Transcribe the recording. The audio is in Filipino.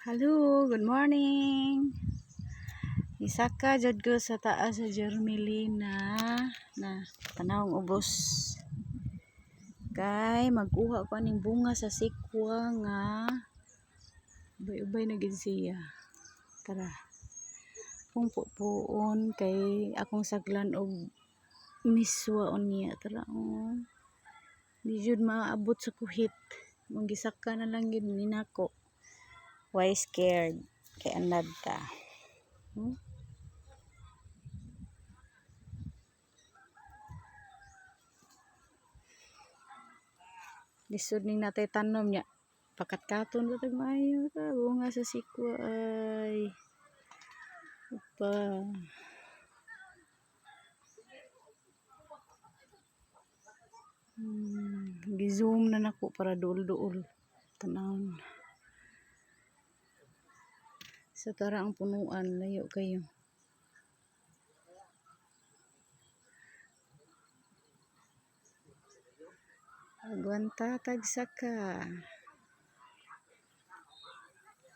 Hello, good morning. Isa ka jud ko sa taas sa Germelina na tanawang ubos. Kay magkuha ko ning bunga sa sikwa nga ubay-ubay na gid siya. Tara. Kung puon kay akong saglan og miswa unya. Tara oh. Di jud maabot sa kuhit. Mong gisaka na lang gid ni nako. Why scared? Kay anad ka. Lisod ning natay tanom niya. Pakat-katon ba tag maayo ta bunga sa sikwa ay. Upa. Gi-zoom na nako para duol-duol. Tanawon. Sa tara ang punuan, layo kayo. Agwanta tag saka.